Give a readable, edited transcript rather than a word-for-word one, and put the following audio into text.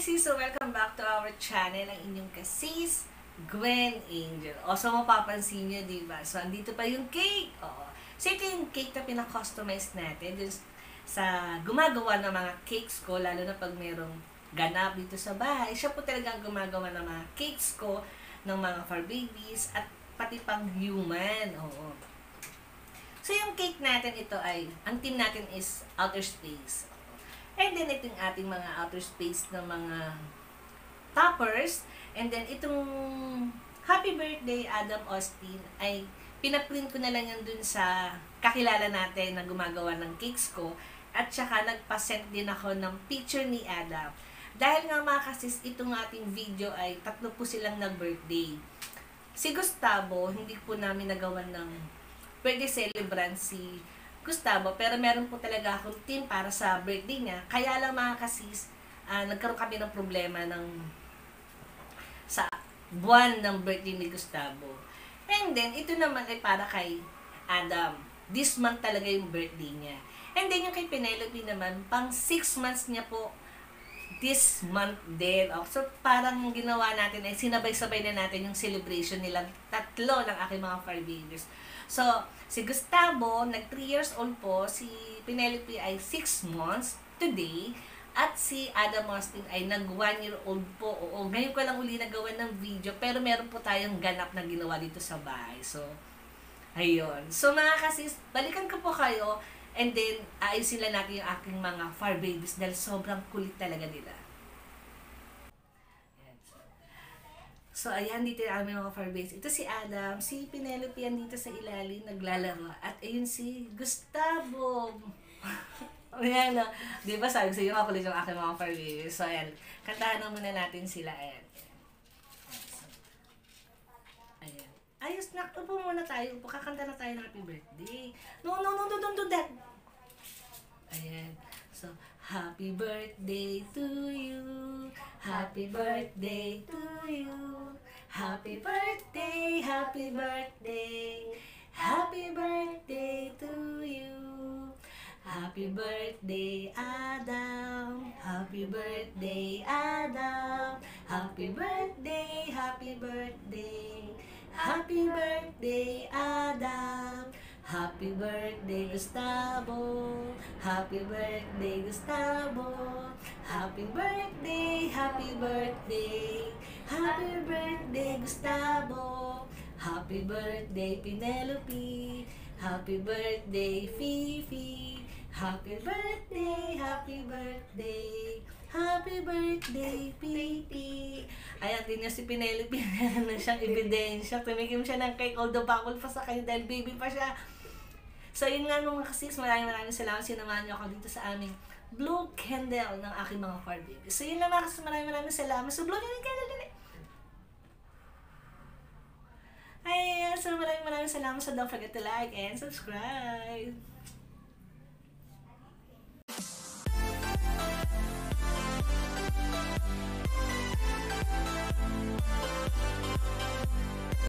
sis! So, welcome back to our channel, ang inyong kasis, Gwen Angel. O, so mapapansin nyo, diba? So, andito pa yung cake. O, so, ito yung cake na pinakustomize natin dun sa gumagawa ng mga cakes ko, lalo na pag merong ganap dito sa bahay. Siya po talagang gumagawa ng mga cakes ko, ng mga for babies, at pati pang human. Oo. So, yung cake natin, ito ay, ang team natin is outer space. And then, ito yung ating mga outer space ng mga toppers. And then, itong Happy Birthday, Adam Austin, ay pinaprint ko na lang yan dun sa kakilala natin na gumagawa ng cakes ko. At saka, nagpa-send din ako ng picture ni Adam. Dahil nga mga kasis, itong ating video ay 3 po silang nag-birthday. Si Gustavo, hindi po namin nagawan ng birthday celebrant si Gustavo, pero meron po talaga akong team para sa birthday niya. Kaya lang mga kasis, nagkaroon kami ng problema sa buwan ng birthday ni Gustavo. And then, ito naman ay para kay Adam. This month talaga yung birthday niya. And then, yung kay Penelope naman, pang 6 months niya po this month din. So, parang ginawa natin ay sinabay-sabay na natin yung celebration nilang 3 ng aking mga fur babies. So, si Gustavo, nag 3 years old po. Si Penelope ay 6 months today. At si Adam Austin ay nag 1 year old po. Oo, ngayon ko lang uli nagawa ng video. Pero meron po tayong ganap na ginawa dito sa bahay. So, ayun. So, mga kasis, balikan ko po kayo. And then, ayusin lang natin yung aking mga fur babies dahil sobrang kulit talaga nila. So, ayan, dito yung aming mga fur babies. Ito si Adam, si Penelope yan dito sa ilalim, naglalaro. At ayun si Gustavo. Ayan, no? Di ba sabi ko sa iyo, makulit yung aking mga fur babies. So, ayan, kantahan na muna natin sila. Ayan. Ayan. Ayos, upo muna tayo. Upo, kakanta na tayo ng happy birthday. No, don't do that. Ayan. So, happy birthday to you. Happy birthday to you. Happy birthday, happy birthday. Happy birthday to you. Happy birthday, Adam. Happy birthday, Adam. Happy birthday, happy birthday. Happy birthday, Adam. Happy birthday, Gustavo. Happy birthday, Gustavo. Happy birthday, happy birthday. Happy birthday, Gustavo. Happy birthday, Penelope. Happy birthday, Fifi. Happy birthday, happy birthday. Happy birthday, Pipi. Ayan din niya si Penelope. Meron siyang ebidensya. Tumikim siya ng cake. Although bakul pa sa kanya dahil baby pa siya. So, yun nga mga kasis. Maraming salamat. Sinamahan niyo ako dito sa aming blue candle ng aking mga fur babies. So, yun lang mga kasis. Maraming salamat. So, blow niyo yung candle. Dali. Ayan. So, maraming salamat. So, don't forget to like and subscribe.